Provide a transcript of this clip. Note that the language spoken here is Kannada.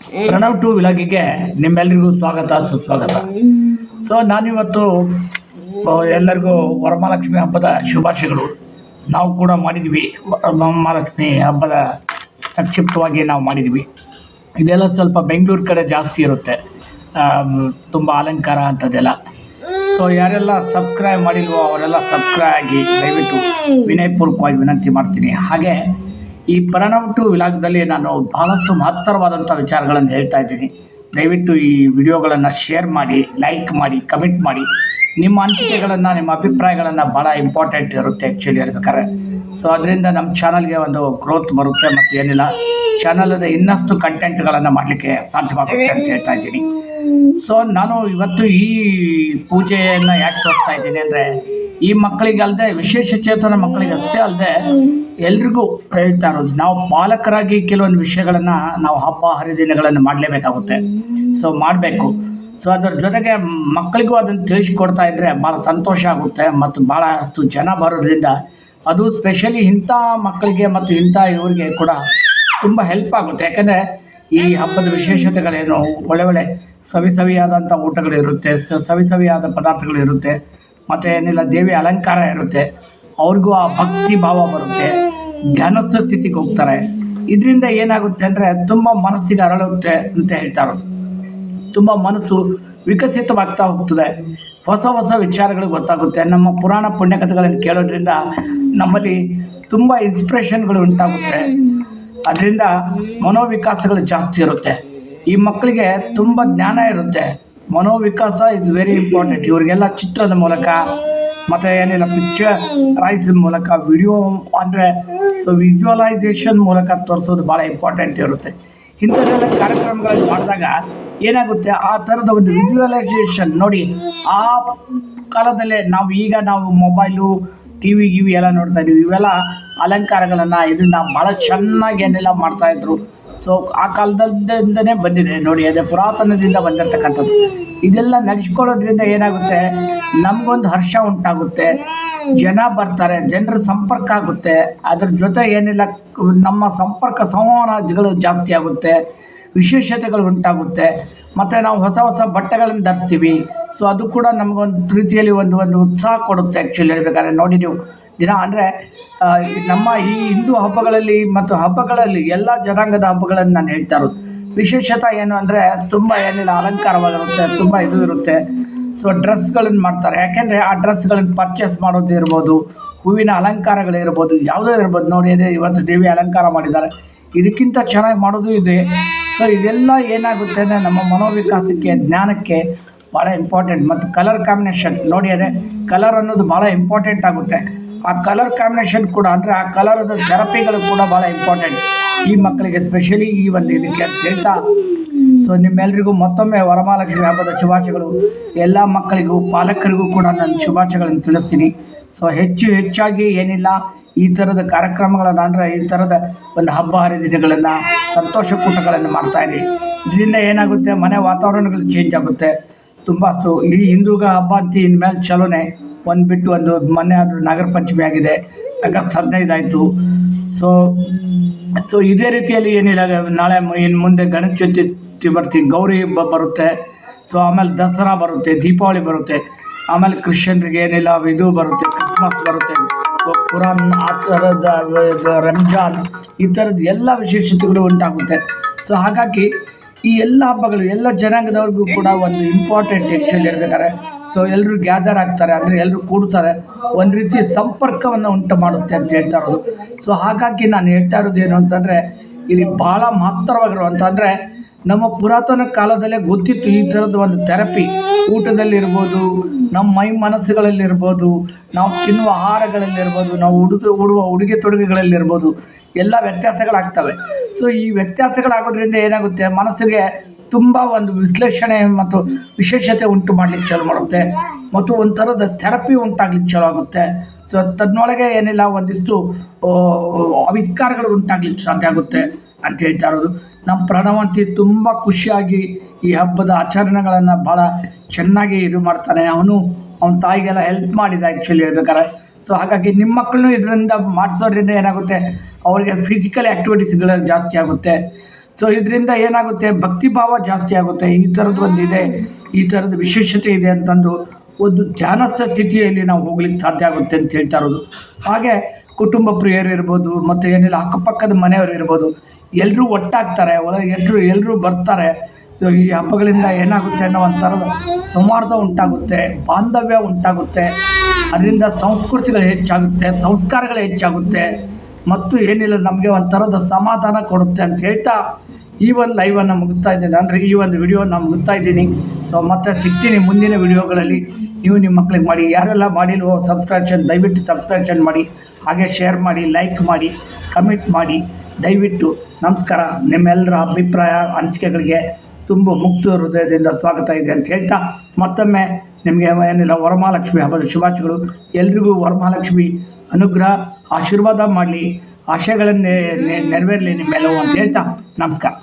ಪ್ರಣವ್ ಟು ವಿಲಾಗಿಗೆ ನಿಮ್ಮೆಲ್ಲರಿಗೂ ಸ್ವಾಗತ ಸುಸ್ವಾಗತ. ಸೊ ನಾನಿವತ್ತು ಎಲ್ಲರಿಗೂ ವರಮಹಾಲಕ್ಷ್ಮಿ ಹಬ್ಬದ ಶುಭಾಶಯಗಳು. ನಾವು ಕೂಡ ಮಾಡಿದ್ವಿ ವರಮಹಾಲಕ್ಷ್ಮಿ ಹಬ್ಬದ ಸಂಕ್ಷಿಪ್ತವಾಗಿ ನಾವು ಮಾಡಿದ್ವಿ. ಇದೆಲ್ಲ ಸ್ವಲ್ಪ ಬೆಂಗಳೂರು ಕಡೆ ಜಾಸ್ತಿ ಇರುತ್ತೆ, ತುಂಬ ಅಲಂಕಾರ ಅಂಥದ್ದೆಲ್ಲ. ಸೊ ಯಾರೆಲ್ಲ ಸಬ್ಸ್ಕ್ರೈಬ್ ಮಾಡಿಲ್ವೋ ಅವರೆಲ್ಲ ಸಬ್ಸ್ಕ್ರೈಬ್ ಆಗಿ ದಯವಿಟ್ಟು ವಿನಯಪೂರ್ವಕವಾಗಿ ವಿನಂತಿ ಮಾಡ್ತೀನಿ. ಹಾಗೆ ಈ ಪ್ರಣವ್ ಟು ವಿಲಾಗದಲ್ಲಿ ನಾನು ಬಹಳಷ್ಟು ಮಹತ್ತರವಾದಂಥ ವಿಚಾರಗಳನ್ನು ಹೇಳ್ತಾ ಇದ್ದೀನಿ. ದಯವಿಟ್ಟು ಈ ವಿಡಿಯೋಗಳನ್ನು ಶೇರ್ ಮಾಡಿ, ಲೈಕ್ ಮಾಡಿ, ಕಮೆಂಟ್ ಮಾಡಿ. ನಿಮ್ಮ ಅನಿಸಿಕೆಗಳನ್ನು, ನಿಮ್ಮ ಅಭಿಪ್ರಾಯಗಳನ್ನು ಭಾಳ ಇಂಪಾರ್ಟೆಂಟ್ ಇರುತ್ತೆ ಆ್ಯಕ್ಚುಲಿ ಹೇಳ್ಬೇಕಾದ್ರೆ. ಸೊ ಅದರಿಂದ ನಮ್ಮ ಚಾನಲ್ಗೆ ಒಂದು ಗ್ರೋತ್ ಬರುತ್ತೆ ಮತ್ತು ಏನಿಲ್ಲ ಚಾನಲದ ಇನ್ನಷ್ಟು ಕಂಟೆಂಟ್ಗಳನ್ನು ಮಾಡಲಿಕ್ಕೆ ಸಾಧ್ಯವಾಗುತ್ತೆ ಅಂತ ಹೇಳ್ತಾ ಇದ್ದೀನಿ. ಸೊ ನಾನು ಇವತ್ತು ಈ ಪೂಜೆಯನ್ನು ಯಾಕೆ ತೋರಿಸ್ತಾ ಇದ್ದೀನಿ ಅಂದರೆ, ಈ ಮಕ್ಕಳಿಗೆ ಅಲ್ಲದೆ, ವಿಶೇಷ ಚೇತನ ಮಕ್ಕಳಿಗೆ ಅಷ್ಟೇ ಅಲ್ಲದೆ ಎಲ್ರಿಗೂ ಹೇಳ್ತಾ ಇರೋದು, ನಾವು ಪಾಲಕರಾಗಿ ಕೆಲವೊಂದು ವಿಷಯಗಳನ್ನು ನಾವು ಹಬ್ಬ ಹರಿದಿನಗಳನ್ನು ಮಾಡಲೇಬೇಕಾಗುತ್ತೆ. ಸೊ ಮಾಡಬೇಕು. ಸೊ ಅದರ ಜೊತೆಗೆ ಮಕ್ಕಳಿಗೂ ಅದನ್ನು ತಿಳಿಸ್ಕೊಡ್ತಾ ಇದ್ದರೆ ಭಾಳ ಸಂತೋಷ ಆಗುತ್ತೆ ಮತ್ತು ಭಾಳಷ್ಟು ಜನ ಬರೋದ್ರಿಂದ ಅದು ಸ್ಪೆಷಲಿ ಇಂಥ ಮಕ್ಕಳಿಗೆ ಮತ್ತು ಇಂಥ ಇವರಿಗೆ ಕೂಡ ತುಂಬ ಹೆಲ್ಪ್ ಆಗುತ್ತೆ. ಯಾಕಂದರೆ ಈ ಹಬ್ಬದ ವಿಶೇಷತೆಗಳೇನು, ಒಳ್ಳೆ ಸವಿಯಾದಂಥ ಊಟಗಳಿರುತ್ತೆ, ಸವಿಯಾದ ಪದಾರ್ಥಗಳಿರುತ್ತೆ, ಮತ್ತು ಏನಿಲ್ಲ ದೇವಿ ಅಲಂಕಾರ ಇರುತ್ತೆ. ಅವ್ರಿಗೂ ಆ ಭಕ್ತಿ ಭಾವ ಬರುತ್ತೆ, ಧ್ಯಾನಸ್ಥ ಸ್ಥಿತಿಗೆ ಹೋಗ್ತಾರೆ. ಇದರಿಂದ ಏನಾಗುತ್ತೆ ಅಂದರೆ ತುಂಬ ಮನಸ್ಸಿಗೆ ಅರಳುತ್ತೆ ಅಂತ ಹೇಳ್ತಾರೆ. ತುಂಬ ಮನಸ್ಸು ವಿಕಸಿತವಾಗ್ತಾ ಹೋಗ್ತದೆ, ಹೊಸ ವಿಚಾರಗಳು ಗೊತ್ತಾಗುತ್ತೆ. ನಮ್ಮ ಪುರಾಣ ಪುಣ್ಯಕಥೆಗಳನ್ನು ಕೇಳೋದ್ರಿಂದ ನಮ್ಮಲ್ಲಿ ತುಂಬ ಇನ್ಸ್ಪಿರೇಷನ್ಗಳು ಉಂಟಾಗುತ್ತೆ. ಅದರಿಂದ ಮನೋವಿಕಾಸಗಳು ಜಾಸ್ತಿ ಇರುತ್ತೆ. ಈ ಮಕ್ಕಳಿಗೆ ತುಂಬ ಜ್ಞಾನ ಇರುತ್ತೆ. ಮನೋವಿಕಾಸ ಇಸ್ ವೆರಿ ಇಂಪಾರ್ಟೆಂಟ್. ಇವರಿಗೆಲ್ಲ ಚಿತ್ರದ ಮೂಲಕ ಮತ್ತು ಏನಿಲ್ಲ ಪಿಕ್ಚರೈಸ್ ಮೂಲಕ, ವಿಡಿಯೋ ಅಂದರೆ ವಿಜುವಲೈಸೇಷನ್ ಮೂಲಕ ತೋರಿಸೋದು ಭಾಳ ಇಂಪಾರ್ಟೆಂಟ್ ಇರುತ್ತೆ. ಇಂಥದ್ದೆಲ್ಲ ಕಾರ್ಯಕ್ರಮಗಳನ್ನು ಮಾಡಿದಾಗ ಏನಾಗುತ್ತೆ, ಆ ಥರದ ಒಂದು ವಿಜುವಲೈಸೇಷನ್ ನೋಡಿ. ಆ ಕಾಲದಲ್ಲೇ ನಾವು ಮೊಬೈಲು, ಟಿ ವಿ ಎಲ್ಲ ನೋಡ್ತಾ ಇದ್ದೀವಿ. ಇವೆಲ್ಲ ಅಲಂಕಾರಗಳನ್ನು ಇದನ್ನು ಭಾಳ ಚೆನ್ನಾಗಿ ಏನೆಲ್ಲ ಮಾಡ್ತಾಯಿದ್ರು. ಸೊ ಆ ಕಾಲದಿಂದನೇ ಬಂದಿದೆ ನೋಡಿ, ಅದೇ ಪುರಾತನದಿಂದ ಬಂದಿರತಕ್ಕಂಥದ್ದು. ಇದೆಲ್ಲ ನಡೆಸ್ಕೊಳ್ಳೋದ್ರಿಂದ ಏನಾಗುತ್ತೆ, ನಮಗೊಂದು ಹರ್ಷ ಉಂಟಾಗುತ್ತೆ, ಜನ ಬರ್ತಾರೆ, ಜನರ ಸಂಪರ್ಕ ಆಗುತ್ತೆ. ಅದ್ರ ಜೊತೆ ಏನಿಲ್ಲ ನಮ್ಮ ಸಂವಹನಗಳು ಜಾಸ್ತಿ ಆಗುತ್ತೆ, ವಿಶೇಷತೆಗಳು ಉಂಟಾಗುತ್ತೆ. ಮತ್ತು ನಾವು ಹೊಸ ಬಟ್ಟೆಗಳನ್ನು ಧರಿಸ್ತೀವಿ. ಸೊ ಅದು ಕೂಡ ನಮಗೊಂದು ರೀತಿಯಲ್ಲಿ ಒಂದು ಉತ್ಸಾಹ ಕೊಡುತ್ತೆ ಆ್ಯಕ್ಚುಲಿ ಹೇಳ್ಬೇಕಾದ್ರೆ. ನೋಡಿ ನೀವು ದಿನ ಅಂದರೆ ನಮ್ಮ ಈ ಹಿಂದೂ ಹಬ್ಬಗಳಲ್ಲಿ ಮತ್ತು ಹಬ್ಬಗಳಲ್ಲಿ ಎಲ್ಲ ಜನಾಂಗದ ಹಬ್ಬಗಳನ್ನು ನಾನು ಹೇಳ್ತಾ ಇರೋದು. ವಿಶೇಷತೆ ಏನು ಅಂದರೆ ತುಂಬ ಏನಿಲ್ಲ ಅಲಂಕಾರವಾಗಿರುತ್ತೆ, ತುಂಬ ಇದು ಇರುತ್ತೆ. ಸೊ ಡ್ರೆಸ್ಗಳನ್ನು ಮಾಡ್ತಾರೆ. ಯಾಕೆಂದರೆ ಆ ಡ್ರೆಸ್ಗಳನ್ನು ಪರ್ಚೇಸ್ ಮಾಡೋದು ಇರ್ಬೋದು, ಹೂವಿನ ಅಲಂಕಾರಗಳಿರ್ಬೋದು, ಯಾವುದೇ ಇರ್ಬೋದು. ನೋಡಿ ಅದೇ ಇವತ್ತು ದೇವಿ ಅಲಂಕಾರ ಮಾಡಿದ್ದಾರೆ, ಇದಕ್ಕಿಂತ ಚೆನ್ನಾಗಿ ಮಾಡೋದು ಇದೆ. ಸೊ ಇದೆಲ್ಲ ಏನಾಗುತ್ತೆ ಅಂದರೆ ನಮ್ಮ ಮನೋವಿಕಾಸಕ್ಕೆ, ಜ್ಞಾನಕ್ಕೆ ಭಾಳ ಇಂಪಾರ್ಟೆಂಟ್. ಮತ್ತು ಕಲರ್ ಕಾಂಬಿನೇಷನ್ ನೋಡಿ, ಅದೇ ಕಲರ್ ಅನ್ನೋದು ಭಾಳ ಇಂಪಾರ್ಟೆಂಟ್ ಆಗುತ್ತೆ. ಆ ಕಲರ್ ಕಾಂಬಿನೇಷನ್ ಕೂಡ ಅಂದರೆ ಆ ಕಲರದ ಥೆರಪಿಗಳು ಕೂಡ ಭಾಳ ಇಂಪಾರ್ಟೆಂಟ್ ಈ ಮಕ್ಕಳಿಗೆ, ಸ್ಪೆಷಲಿ ಈ ಒಂದು ಇದಕ್ಕೆ ಅಂತ ಹೇಳ್ತಾ. ಸೊ ನಿಮ್ಮೆಲ್ಲರಿಗೂ ಮತ್ತೊಮ್ಮೆ ವರಮಹಾಲಕ್ಷ್ಮಿ ಹಬ್ಬದ ಶುಭಾಶಯಗಳು. ಎಲ್ಲ ಮಕ್ಕಳಿಗೂ, ಪಾಲಕರಿಗೂ ಕೂಡ ನಾನು ಶುಭಾಶಯಗಳನ್ನು ತಿಳಿಸ್ತೀನಿ. ಸೊ ಹೆಚ್ಚಾಗಿ ಏನಿಲ್ಲ ಈ ಥರದ ಕಾರ್ಯಕ್ರಮಗಳನ್ನು ಅಂದರೆ ಈ ಥರದ ಒಂದು ಹಬ್ಬ ಹರಿದಿನಗಳನ್ನು, ಸಂತೋಷಕೂಟಗಳನ್ನು ಮಾಡ್ತಾಯಿರಿ. ಇದರಿಂದ ಏನಾಗುತ್ತೆ, ಮನೆ ವಾತಾವರಣಗಳು ಚೇಂಜ್ ಆಗುತ್ತೆ ತುಂಬ. ಸೊ ಈ ಹಿಂದೂಗ ಹಬ್ಬ ಅಂತ ಇನ್ಮೇಲೆ ಚಲೋನೆ. ಒಂದು ಬಿಟ್ಟು ಒಂದು ಮೊನ್ನೆ ಆದರೂ ನಾಗರ ಪಂಚಮಿ ಆಗಿದೆ, ಆಗಸ್ಟ್ 15 ಆಯಿತು. ಸೊ ಇದೇ ರೀತಿಯಲ್ಲಿ ಏನಿಲ್ಲ, ನಾಳೆ ಇನ್ನು ಮುಂದೆ ಗಣೇಶ ಚತುರ್ಥಿ ಬರ್ತೀವಿ, ಗೌರಿ ಹಬ್ಬ ಬರುತ್ತೆ. ಸೊ ಆಮೇಲೆ ದಸರಾ ಬರುತ್ತೆ, ದೀಪಾವಳಿ ಬರುತ್ತೆ, ಆಮೇಲೆ ಕ್ರಿಶ್ಚಿಯನ್ರಿಗೆ ಏನಿಲ್ಲ ಇದು ಬರುತ್ತೆ, ಕ್ರಿಸ್ಮಸ್ ಬರುತ್ತೆ, ಕುರಾನ್, ಆ ಥರದ ರಂಜಾನ್, ಈ ಥರದ್ದು ಎಲ್ಲ ವಿಶೇಷತೆಗಳು ಉಂಟಾಗುತ್ತೆ. ಸೊ ಹಾಗಾಗಿ ಈ ಎಲ್ಲ ಹಬ್ಬಗಳು ಎಲ್ಲ ಜನಾಂಗದವ್ರಿಗೂ ಕೂಡ ಒಂದು ಇಂಪಾರ್ಟೆಂಟ್ ಆ್ಯಕ್ಚುಲಿ ಹೇಳ್ಬೇಕಾದ್ರೆ. ಸೊ ಎಲ್ಲರೂ ಗ್ಯಾದರ್ ಆಗ್ತಾರೆ, ಅಂದರೆ ಎಲ್ಲರೂ ಕೂಡ್ತಾರೆ, ಒಂದು ರೀತಿಯ ಸಂಪರ್ಕವನ್ನು ಉಂಟು ಮಾಡುತ್ತೆ ಅಂತ ಹೇಳ್ತಾ ಇರೋದು. ಸೊ ಹಾಗಾಗಿ ನಾನು ಹೇಳ್ತಾ ಇರೋದು ಏನು ಅಂತಂದರೆ, ಇಲ್ಲಿ ಭಾಳ ಮಹತ್ತರವಾಗಿರುವಂಥ ಅಂದರೆ ನಮ್ಮ ಪುರಾತನ ಕಾಲದಲ್ಲೇ ಗೊತ್ತಿತ್ತು ಈ ಥರದ್ದು ಒಂದು ಥೆರಪಿ. ಊಟದಲ್ಲಿರ್ಬೋದು, ನಮ್ಮ ಮೈ ಮನಸ್ಸುಗಳಲ್ಲಿರ್ಬೋದು, ನಾವು ತಿನ್ನುವ ಆಹಾರಗಳಲ್ಲಿರ್ಬೋದು, ನಾವು ಉಡುವ ಉಡುಗೆ ತೊಡುಗೆಗಳಲ್ಲಿರ್ಬೋದು, ಎಲ್ಲ ವ್ಯತ್ಯಾಸಗಳಾಗ್ತವೆ. ಸೊ ಈ ವ್ಯತ್ಯಾಸಗಳಾಗೋದ್ರಿಂದ ಏನಾಗುತ್ತೆ, ಮನಸ್ಸಿಗೆ ತುಂಬ ಒಂದು ವಿಶ್ಲೇಷಣೆ ಮತ್ತು ವಿಶೇಷತೆ ಉಂಟು ಮಾಡಲಿಕ್ಕೆ ಚಾಲು ಮಾಡುತ್ತೆ, ಮತ್ತು ಒಂಥರದ ಥೆರಪಿ ಉಂಟಾಗ್ಲಿಕ್ಕೆ ಚಾಲು ಆಗುತ್ತೆ. ಸೊ ತನ್ನೊಳಗೆ ಏನಿಲ್ಲ ಒಂದಿಷ್ಟು ಆವಿಷ್ಕಾರಗಳು ಉಂಟಾಗ್ಲಿಕ್ಕೆ ಸಾಧ್ಯ ಆಗುತ್ತೆ ಅಂತ ಹೇಳ್ತಾ ಇರೋದು. ನಮ್ಮ ಪ್ರಣವಂತಿ ತುಂಬ ಖುಷಿಯಾಗಿ ಈ ಹಬ್ಬದ ಆಚರಣೆಗಳನ್ನು ಭಾಳ ಚೆನ್ನಾಗಿ ಇದು ಮಾಡ್ತಾನೆ. ಅವನ ತಾಯಿಗೆಲ್ಲ ಹೆಲ್ಪ್ ಮಾಡಿದ ಆ್ಯಕ್ಚುಲಿ ಹೇಳ್ಬೇಕಾದ್ರೆ. ಸೊ ಹಾಗಾಗಿ ನಿಮ್ಮ ಮಕ್ಕಳನ್ನು ಇದರಿಂದ ಮಾಡಿಸೋದ್ರಿಂದ ಏನಾಗುತ್ತೆ, ಅವರಿಗೆ ಫಿಸಿಕಲ್ ಆ್ಯಕ್ಟಿವಿಟೀಸ್ಗಳು ಜಾಸ್ತಿ ಆಗುತ್ತೆ. ಸೊ ಇದರಿಂದ ಏನಾಗುತ್ತೆ, ಭಕ್ತಿ ಭಾವ ಜಾಸ್ತಿ ಆಗುತ್ತೆ. ಈ ಥರದ್ದು ಒಂದಿದೆ, ಈ ಥರದ ವಿಶೇಷತೆ ಇದೆ ಅಂತಂದು ಒಂದು ಧ್ಯಾನಸ್ಥ ಸ್ಥಿತಿಯಲ್ಲಿ ನಾವು ಹೋಗ್ಲಿಕ್ಕೆ ಸಾಧ್ಯ ಆಗುತ್ತೆ ಅಂತ ಹೇಳ್ತಾ ಇರೋದು. ಹಾಗೆ ಕುಟುಂಬ ಪ್ರಿಯರು ಇರ್ಬೋದು, ಮತ್ತು ಏನಿಲ್ಲ ಅಕ್ಕಪಕ್ಕದ ಮನೆಯವರು ಇರ್ಬೋದು, ಎಲ್ಲರೂ ಒಟ್ಟಾಗ್ತಾರೆ, ಎಲ್ಲರೂ ಬರ್ತಾರೆ. ಸೊ ಈ ಹಬ್ಬಗಳಿಂದ ಏನಾಗುತ್ತೆ ಅನ್ನೋ ಒಂಥರದ ಸೌಹಾರ್ದ ಉಂಟಾಗುತ್ತೆ, ಬಾಂಧವ್ಯ ಉಂಟಾಗುತ್ತೆ. ಅದರಿಂದ ಸಂಸ್ಕೃತಿಗಳು ಹೆಚ್ಚಾಗುತ್ತೆ, ಸಂಸ್ಕಾರಗಳು ಹೆಚ್ಚಾಗುತ್ತೆ, ಮತ್ತು ಏನಿಲ್ಲ ನಮಗೆ ಒಂಥರದ ಸಮಾಧಾನ ಕೊಡುತ್ತೆ ಅಂತ ಹೇಳ್ತಾ ಈ ಒಂದು ಲೈವನ್ನು ಮುಗಿಸ್ತಾ ಇದ್ದೀನಿ. ಅಂದರೆ ಈ ಒಂದು ವಿಡಿಯೋನ ಮುಗಿಸ್ತಾ ಇದ್ದೀನಿ. ಸೊ ಮತ್ತೆ ಸಿಗ್ತೀನಿ ಮುಂದಿನ ವಿಡಿಯೋಗಳಲ್ಲಿ. ನೀವು ನಿಮ್ಮ ಮಕ್ಕಳಿಗೆ ಮಾಡಿ, ಯಾರೆಲ್ಲ ಮಾಡಿಲ್ವೋ ದಯವಿಟ್ಟು ಸಬ್ಸ್ಕ್ರಿಪ್ಷನ್ ಮಾಡಿ, ಹಾಗೆ ಶೇರ್ ಮಾಡಿ, ಲೈಕ್ ಮಾಡಿ, ಕಮೆಂಟ್ ಮಾಡಿ ದಯವಿಟ್ಟು. ನಮಸ್ಕಾರ. ನಿಮ್ಮೆಲ್ಲರ ಅಭಿಪ್ರಾಯ ಅನಿಸಿಕೆಗಳಿಗೆ ತುಂಬ ಮುಕ್ತ ಹೃದಯದಿಂದ ಸ್ವಾಗತ ಇದೆ ಅಂತ ಹೇಳ್ತಾ ಮತ್ತೊಮ್ಮೆ ನಿಮಗೆ ಏನಿಲ್ಲ ವರಮಹಾಲಕ್ಷ್ಮಿ ಹಬ್ಬದ ಶುಭಾಶಯಗಳು. ಎಲ್ರಿಗೂ ವರಮಹಾಲಕ್ಷ್ಮಿ ಅನುಗ್ರಹ ಆಶೀರ್ವಾದ ಮಾಡಲಿ, ಆಶಯಗಳನ್ನು ನೆರವೇರಲಿ ನಿಮ್ಮೆಲ್ಲವೂ ಅಂತ ಹೇಳ್ತಾ ನಮಸ್ಕಾರ.